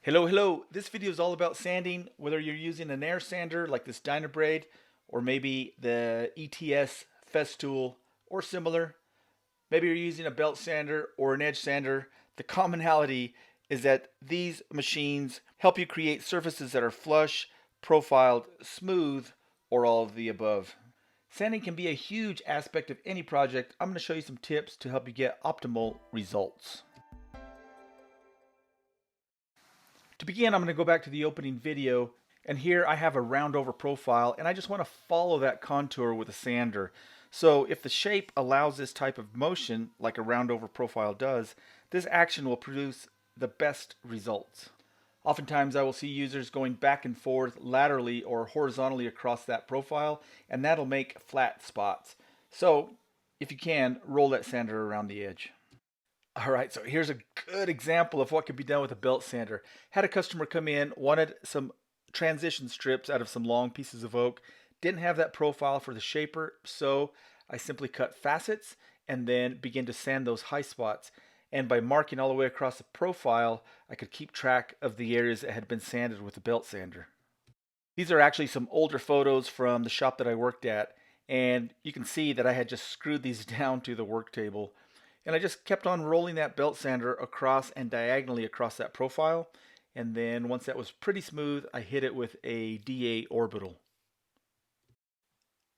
Hello. This video is all about sanding, whether you're using an air sander like this Dynabraid or maybe the ETS Festool or similar. Maybe you're using a belt sander or an edge sander. The commonality is that these machines help you create surfaces that are flush, profiled, smooth, or all of the above. Sanding can be a huge aspect of any project. I'm going to show you some tips to help you get optimal results. To begin, I'm going to go back to the opening video, and here I have a round over profile, and I just want to follow that contour with a sander. So if the shape allows this type of motion, like a round over profile does, this action will produce the best results. Oftentimes I will see users going back and forth laterally or horizontally across that profile, and that'll make flat spots. So if you can, roll that sander around the edge. Alright, so here's a good example of what could be done with a belt sander. Had a customer come in, wanted some transition strips out of some long pieces of oak, didn't have that profile for the shaper, so I simply cut facets and then begin to sand those high spots. And by marking all the way across the profile, I could keep track of the areas that had been sanded with the belt sander. These are actually some older photos from the shop that I worked at, and you can see that I had just screwed these down to the work table. And I just kept on rolling that belt sander across and diagonally across that profile. And then once that was pretty smooth, I hit it with a DA orbital.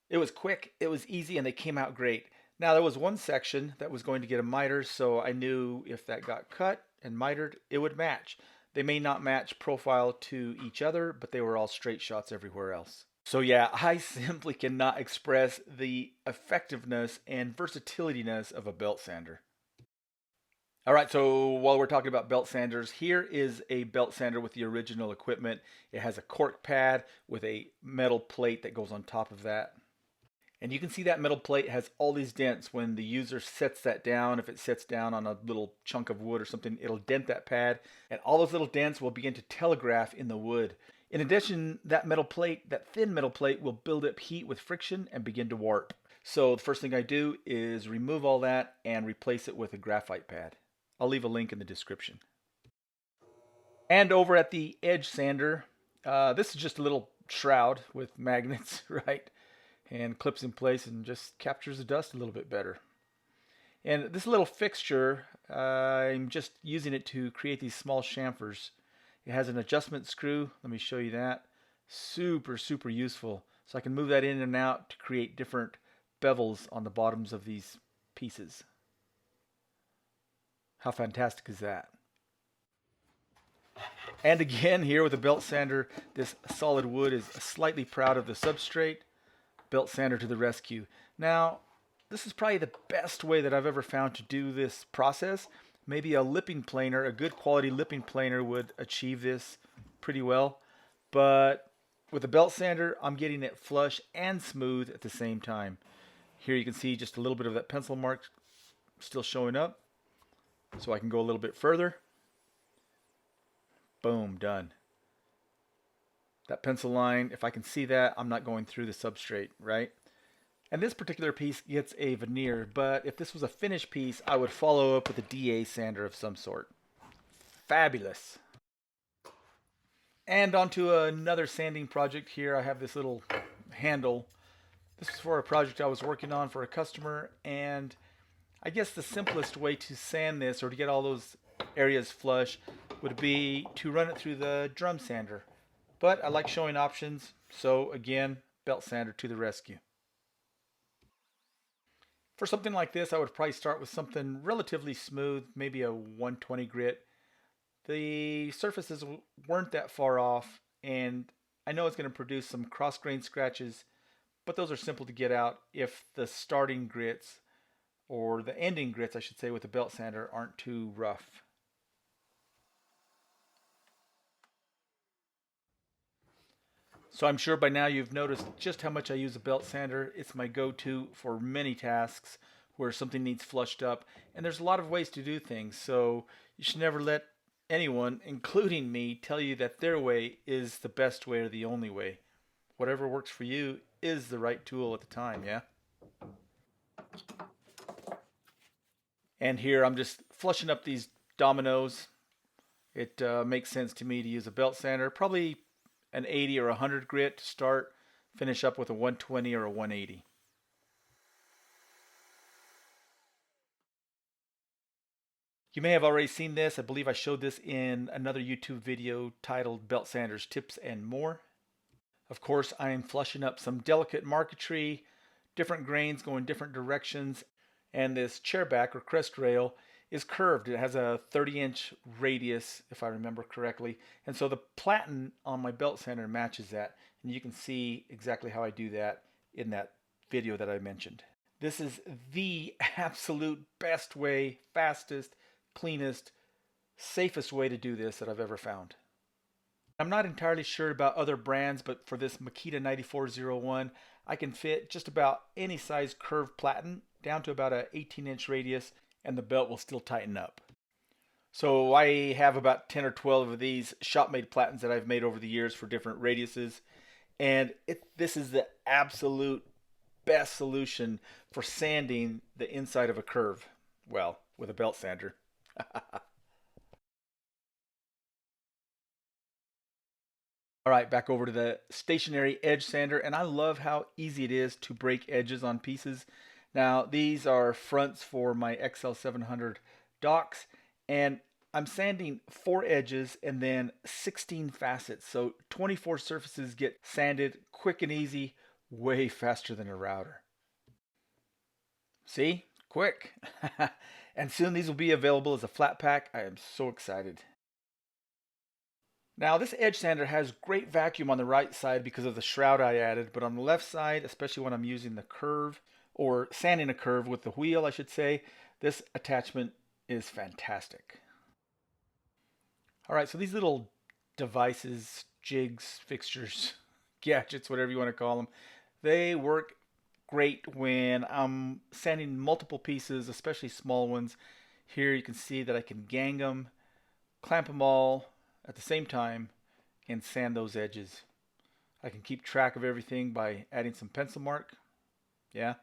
It was quick, it was easy, and they came out great. Now there was one section that was going to get a miter, so I knew if that got cut and mitered, it would match. They may not match profile to each other, but they were all straight shots everywhere else. So yeah, I simply cannot express the effectiveness and versatilitiness of a belt sander. Alright, so while we're talking about belt sanders, here is a belt sander with the original equipment. It has a cork pad with a metal plate that goes on top of that. And you can see that metal plate has all these dents. When the user sets that down, if it sits down on a little chunk of wood or something, it'll dent that pad, and all those little dents will begin to telegraph in the wood. In addition, that metal plate, that thin metal plate, will build up heat with friction and begin to warp. So the first thing I do is remove all that and replace it with a graphite pad. I'll leave a link in the description. And over at the edge sander, this is just a little shroud with magnets, right? And clips in place and just captures the dust a little bit better. And this little fixture, I'm just using it to create these small chamfers. It has an adjustment screw. Let me show you that. Super useful. So I can move that in and out to create different bevels on the bottoms of these pieces. How fantastic is that? And again, here with a belt sander, this solid wood is slightly proud of the substrate. Belt sander to the rescue. Now, this is probably the best way that I've ever found to do this process. Maybe a lipping planer, a good quality lipping planer would achieve this pretty well. But with a belt sander, I'm getting it flush and smooth at the same time. Here you can see just a little bit of that pencil mark still showing up. So I can go a little bit further. Boom, done. That pencil line, if I can see that, I'm not going through the substrate, right? And this particular piece gets a veneer, but if this was a finished piece, I would follow up with a DA sander of some sort. Fabulous. And onto another sanding project here. I have this little handle. This is for a project I was working on for a customer, and I guess the simplest way to sand this or to get all those areas flush would be to run it through the drum sander. But I like showing options, so again, belt sander to the rescue. For something like this, I would probably start with something relatively smooth, maybe a 120 grit. The surfaces weren't that far off, and I know it's going to produce some cross-grain scratches, but those are simple to get out if the starting grits, or the ending grits, I should say, with the belt sander aren't too rough. So I'm sure by now you've noticed just how much I use a belt sander. It's my go-to for many tasks where something needs flushed up. And there's a lot of ways to do things, so you should never let anyone, including me, tell you that their way is the best way or the only way. Whatever works for you is the right tool at the time, yeah? And here I'm just flushing up these dominoes. It makes sense to me to use a belt sander, probably an 80 or 100 grit to start, finish up with a 120 or a 180. You may have already seen this. I believe I showed this in another YouTube video titled Belt Sanders Tips and More. Of course, I am flushing up some delicate marquetry, different grains going different directions, and this chair back or crest rail is curved. It has a 30-inch radius, if I remember correctly, and so the platen on my belt sander matches that, and you can see exactly how I do that in that video that I mentioned. This is the absolute best way, fastest, cleanest, safest way to do this that I've ever found. I'm not entirely sure about other brands, but for this Makita 9401, I can fit just about any size curved platen down to about an 18-inch radius, and the belt will still tighten up. So I have about 10 or 12 of these shop-made platens that I've made over the years for different radiuses, and this is the absolute best solution for sanding the inside of a curve. Well, with a belt sander. All right, back over to the stationary edge sander, and I love how easy it is to break edges on pieces. Now, these are fronts for my XL700 docks, and I'm sanding 4 edges and then 16 facets. So 24 surfaces get sanded quick and easy, way faster than a router. See? Quick. And soon these will be available as a flat pack. I am so excited. Now this edge sander has great vacuum on the right side because of the shroud I added, but on the left side, especially when I'm using the curve, or sanding a curve with the wheel I should say, this attachment is fantastic. Alright, so these little devices, jigs, fixtures, gadgets, whatever you want to call them, they work great when I'm sanding multiple pieces, especially small ones. Here you can see that I can gang them, clamp them all at the same time, and sand those edges. I can keep track of everything by adding some pencil mark. Yeah.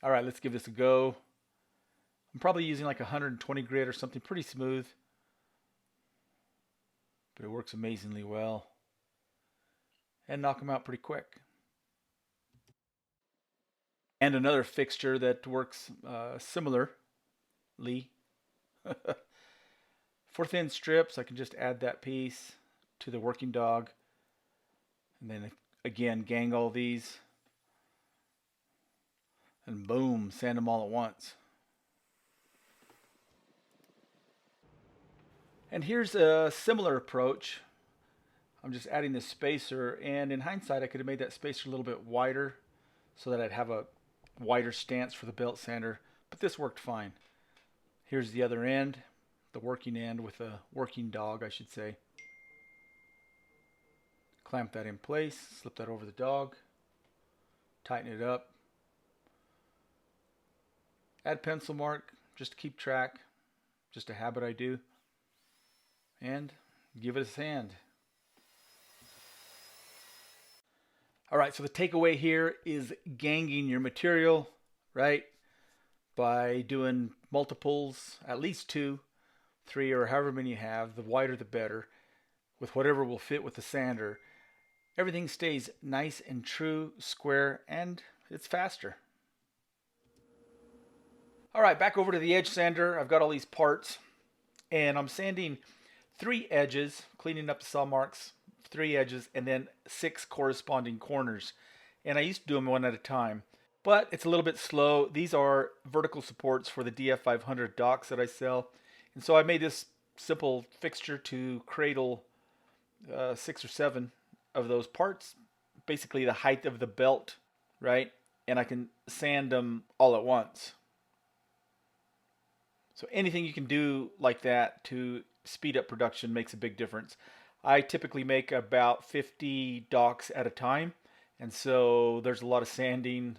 All right, let's give this a go. I'm probably using like 120 grit or something pretty smooth, but it works amazingly well. And knock them out pretty quick. And another fixture that works similarly. For thin strips, I can just add that piece to the working dog, and then again gang all these, and boom, sand them all at once. And here's a similar approach. I'm just adding this spacer, and in hindsight I could have made that spacer a little bit wider so that I'd have a wider stance for the belt sander, but this worked fine. Here's the other end, the working end with a working dog I should say. Clamp that in place, slip that over the dog, tighten it up, add pencil mark just to keep track, just a habit I do, and give it a sand. Alright, so the takeaway here is ganging your material, right? By doing multiples, at least 2, 3, or however many you have, the wider the better, with whatever will fit with the sander. Everything stays nice and true, square, and it's faster. Alright, back over to the edge sander. I've got all these parts, and I'm sanding 3 edges, cleaning up the saw marks, 3 edges, and then 6 corresponding corners. And I used to do them one at a time, but it's a little bit slow. These are vertical supports for the DF500 docks that I sell. And so I made this simple fixture to cradle 6 or 7 of those parts, basically the height of the belt, right? And I can sand them all at once. So anything you can do like that to speed up production makes a big difference. I typically make about 50 docks at a time, and so there's a lot of sanding,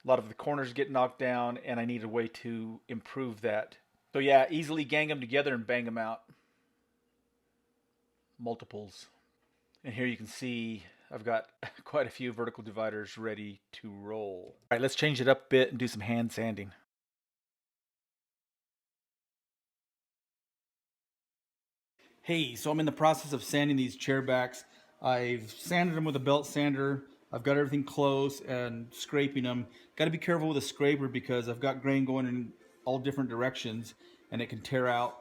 a lot of the corners get knocked down, and I need a way to improve that. So yeah, easily gang them together and bang them out. Multiples. And here you can see I've got quite a few vertical dividers ready to roll. All right, let's change it up a bit and do some hand sanding. Hey, so I'm in the process of sanding these chair backs. I've sanded them with a belt sander. I've got everything close and scraping them. Got to be careful with a scraper because I've got grain going in all different directions and it can tear out.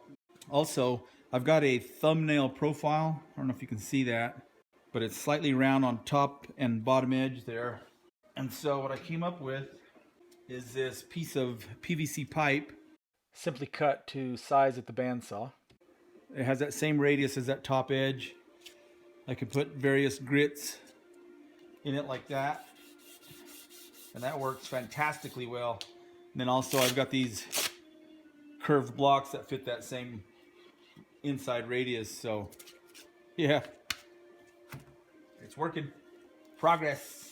Also, I've got a thumbnail profile. I don't know if you can see that, but it's slightly round on top and bottom edge there. And so what I came up with is this piece of PVC pipe, simply cut to size at the bandsaw. It has that same radius as that top edge. I could put various grits in it like that, and that works fantastically well. And then also I've got these curved blocks that fit that same inside radius, so yeah, it's working. Progress.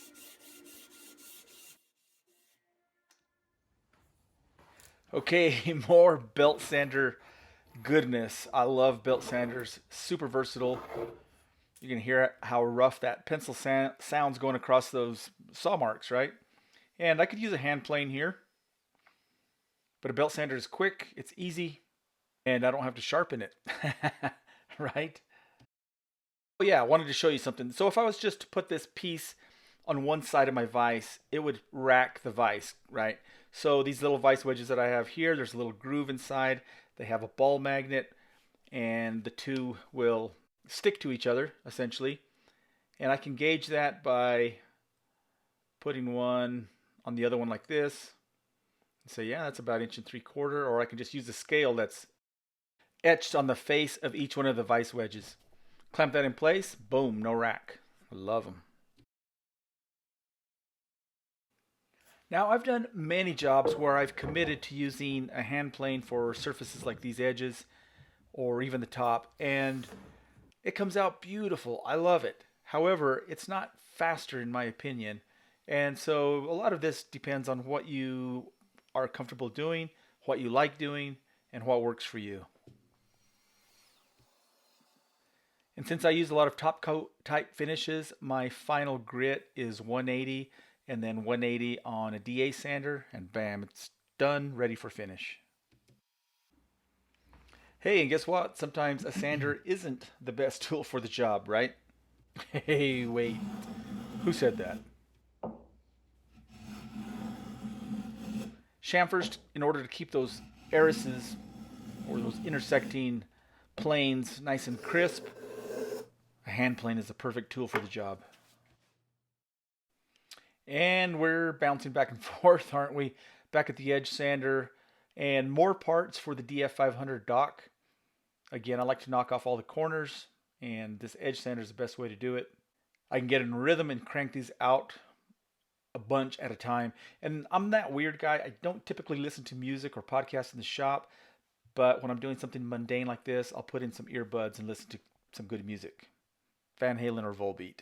Okay, more belt sander goodness. I love belt sanders, super versatile. You can hear how rough that pencil sounds going across those saw marks, right? And I could use a hand plane here, but a belt sander is quick, it's easy, and I don't have to sharpen it, right? Oh yeah, I wanted to show you something. So if I was just to put this piece on one side of my vise, it would rack the vise, right? So these little vice wedges that I have here, there's a little groove inside. They have a ball magnet, and the two will stick to each other, essentially. And I can gauge that by putting one on the other one like this. And say, yeah, that's about 1.75 inches, or I can just use the scale that's etched on the face of each one of the vice wedges. Clamp that in place, boom, no rack. I love them. Now, I've done many jobs where I've committed to using a hand plane for surfaces like these edges or even the top, and it comes out beautiful. I love it. However, it's not faster in my opinion, and so a lot of this depends on what you are comfortable doing, what you like doing, and what works for you. And since I use a lot of top coat type finishes, my final grit is 180 and then 180 on a DA sander, and bam, it's done, ready for finish. Hey, and guess what? Sometimes a sander isn't the best tool for the job, right? Hey, wait. Who said that? Chamfers, in order to keep those irises or those intersecting planes nice and crisp, a hand plane is the perfect tool for the job. And we're bouncing back and forth, aren't we? Back at the edge sander and more parts for the DF500 dock. Again, I like to knock off all the corners, and this edge sander is the best way to do it. I can get in rhythm and crank these out a bunch at a time. And I'm that weird guy. I don't typically listen to music or podcasts in the shop, but when I'm doing something mundane like this, I'll put in some earbuds and listen to some good music. Van Halen or Volbeat.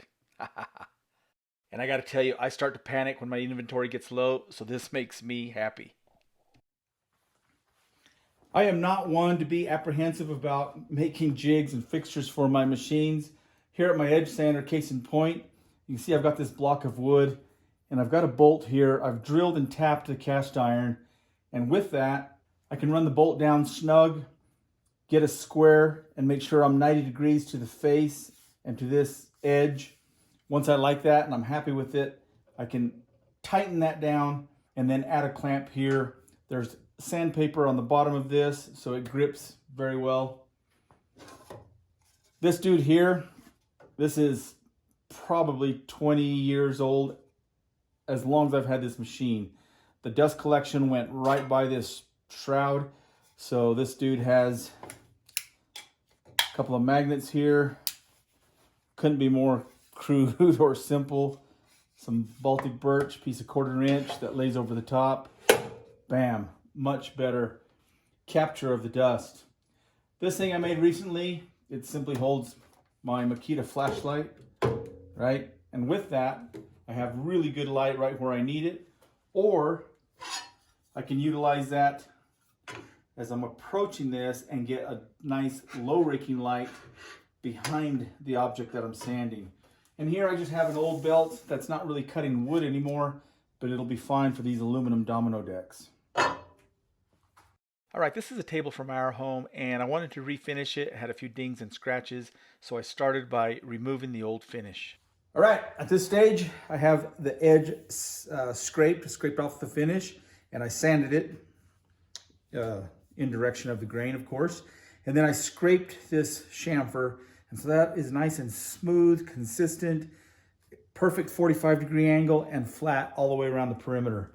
And I got to tell you, I start to panic when my inventory gets low, so this makes me happy. I am not one to be apprehensive about making jigs and fixtures for my machines. Here at my edge sander, case in point, you can see I've got this block of wood, and I've got a bolt here. I've drilled and tapped the cast iron, and with that, I can run the bolt down snug, get a square, and make sure I'm 90 degrees to the face and to this edge. Once I like that and I'm happy with it, I can tighten that down and then add a clamp here. There's sandpaper on the bottom of this, so it grips very well. This dude here, this is probably 20 years old, as long as I've had this machine. The dust collection went right by this shroud, so this dude has a couple of magnets here. Couldn't be more crude or simple. Some Baltic birch, piece of 1/4 inch that lays over the top. Bam, much better capture of the dust. This thing I made recently, it simply holds my Makita flashlight, right? And with that, I have really good light right where I need it, or I can utilize that as I'm approaching this and get a nice low raking light behind the object that I'm sanding. And here I just have an old belt that's not really cutting wood anymore, but it'll be fine for these aluminum domino decks. All right, this is a table from our home and I wanted to refinish it. It had a few dings and scratches, so I started by removing the old finish. All right, at this stage, I have the edge scraped off the finish, and I sanded it in direction of the grain, of course. And then I scraped this chamfer, and so that is nice and smooth, consistent, perfect 45-degree angle, and flat all the way around the perimeter.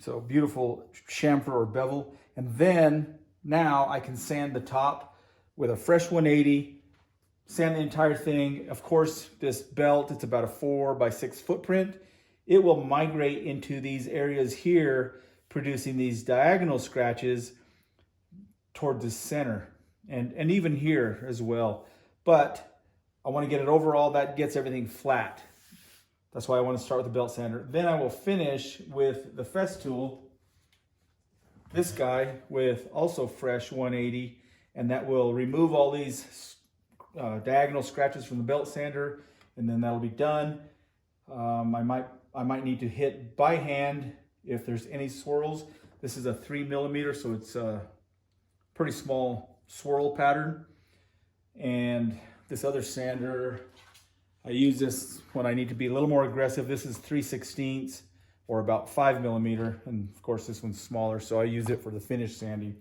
So beautiful chamfer or bevel. And then now I can sand the top with a fresh 180, sand the entire thing. Of course, this belt, it's about a 4x6 footprint. It will migrate into these areas here, producing these diagonal scratches toward the center and even here as well. But I want to get it overall, that gets everything flat. That's why I want to start with the belt sander. Then I will finish with the Festool, this guy with also fresh 180, and that will remove all these diagonal scratches from the belt sander, and then that'll be done. I might need to hit by hand if there's any swirls. This is a 3mm, so it's a pretty small swirl pattern. And this other sander, I use this when I need to be a little more aggressive. This is 3/16 or about 5mm, and of course this one's smaller, so I use it for the finish sanding.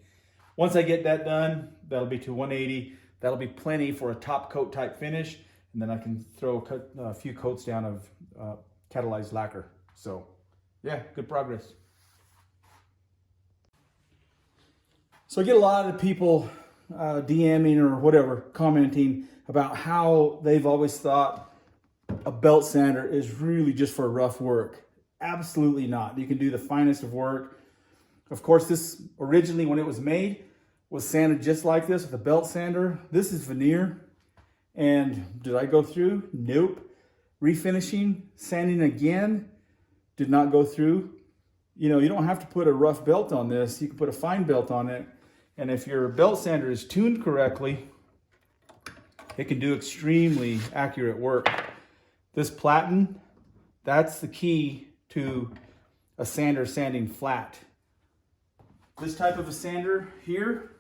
Once I get that done, that'll be to 180. That'll be plenty for a top coat type finish, and then I can throw a few coats down of catalyzed lacquer. So yeah, good progress. So I get a lot of people DMing or whatever, commenting about how they've always thought a belt sander is really just for rough work. Absolutely not. You can do the finest of work. Of course, this originally, when it was made, was sanded just like this with a belt sander. This is veneer. And did I go through? Nope. Refinishing, sanding again, did not go through. You know, you don't have to put a rough belt on this. You can put a fine belt on it. And if your belt sander is tuned correctly, it can do extremely accurate work. This platen, that's the key to a sander sanding flat. This type of a sander here,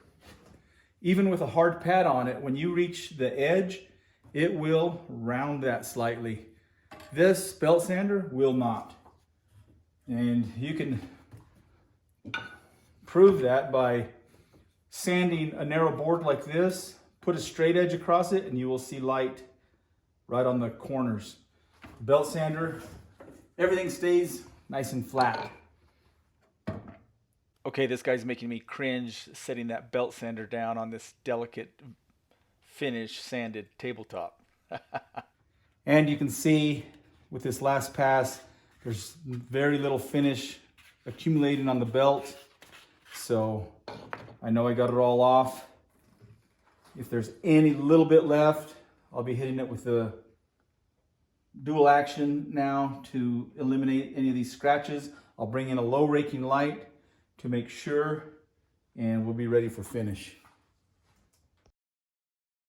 even with a hard pad on it, when you reach the edge, it will round that slightly. This belt sander will not. And you can prove that by sanding a narrow board like this, put a straight edge across it, and you will see light right on the corners. Belt sander, everything stays nice and flat. Okay, this guy's making me cringe setting that belt sander down on this delicate finish sanded tabletop. And you can see with this last pass, there's very little finish accumulating on the belt. So I know I got it all off. If there's any little bit left, I'll be hitting it with the dual action now to eliminate any of these scratches. I'll bring in a low raking light to make sure, and we'll be ready for finish.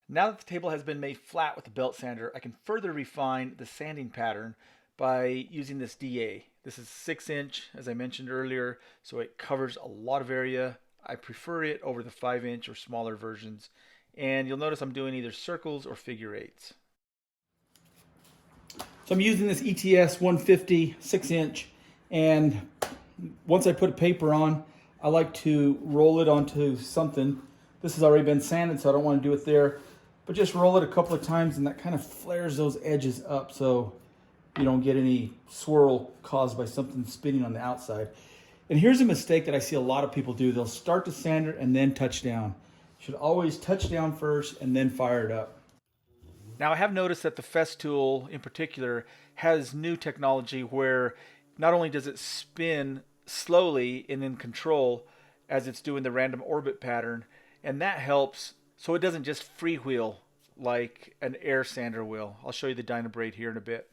Now that the table has been made flat with the belt sander, I can further refine the sanding pattern by using this DA. This is 6-inch, as I mentioned earlier, so it covers a lot of area. I prefer it over the 5-inch or smaller versions. And you'll notice I'm doing either circles or figure eights. So I'm using this ETS 150 6-inch, and once I put paper on, I like to roll it onto something. This has already been sanded, so I don't want to do it there. But just roll it a couple of times, and that kind of flares those edges up so you don't get any swirl caused by something spinning on the outside. And here's a mistake that I see a lot of people do. They'll start the sander and then touch down. You should always touch down first and then fire it up. Now I have noticed that the Festool in particular has new technology where not only does it spin slowly and in control as it's doing the random orbit pattern, and that helps so it doesn't just freewheel like an air sander will. I'll show you the Dynabrade here in a bit.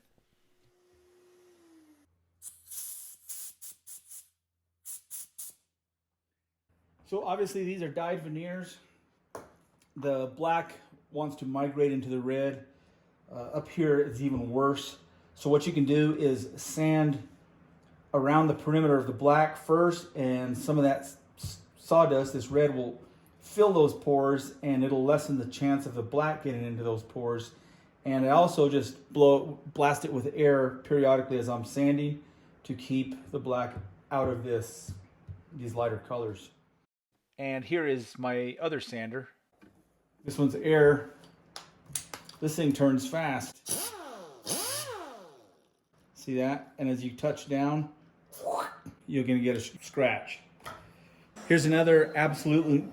So obviously these are dyed veneers. The black wants to migrate into the red. Up here it's even worse. So what you can do is sand around the perimeter of the black first, and some of that sawdust, this red will fill those pores and it'll lessen the chance of the black getting into those pores. And I also just blast it with air periodically as I'm sanding to keep the black out of these lighter colors. And here is my other sander. This one's air. This thing turns fast. See that? And as you touch down, you're gonna get a scratch. Here's another absolute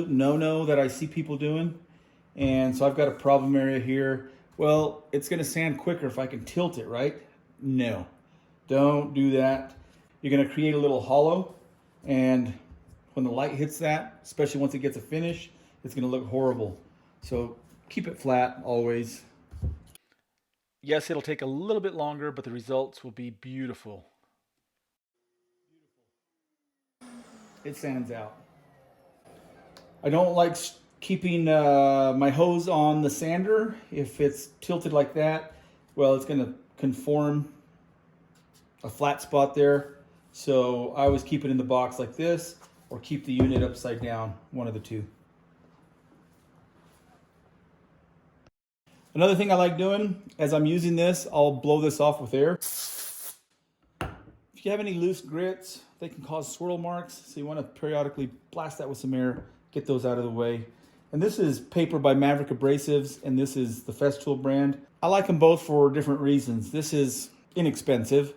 no-no that I see people doing. And so I've got a problem area here. Well, it's gonna sand quicker if I can tilt it, right? No, don't do that. You're gonna create a little hollow, and when the light hits that, especially once it gets a finish, it's gonna look horrible. So keep it flat always. Yes, it'll take a little bit longer, but the results will be beautiful. It sands out. I don't like keeping my hose on the sander. If it's tilted like that, well, it's gonna conform a flat spot there. So I always keep it in the box like this, or keep the unit upside down, one of the two. Another thing I like doing, as I'm using this, I'll blow this off with air. If you have any loose grits, they can cause swirl marks, so you want to periodically blast that with some air, get those out of the way. And this is paper by Maverick Abrasives, and this is the Festool brand. I like them both for different reasons. This is inexpensive.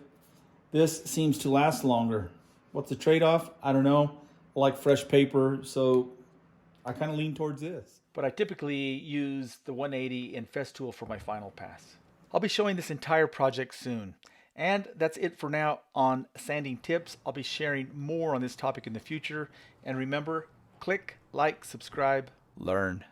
This seems to last longer. What's the trade-off? I don't know. I like fresh paper, so I kind of lean towards this. But I typically use the 180 in Festool for my final pass. I'll be showing this entire project soon. And that's it for now on sanding tips. I'll be sharing more on this topic in the future. And remember, click, like, subscribe, learn.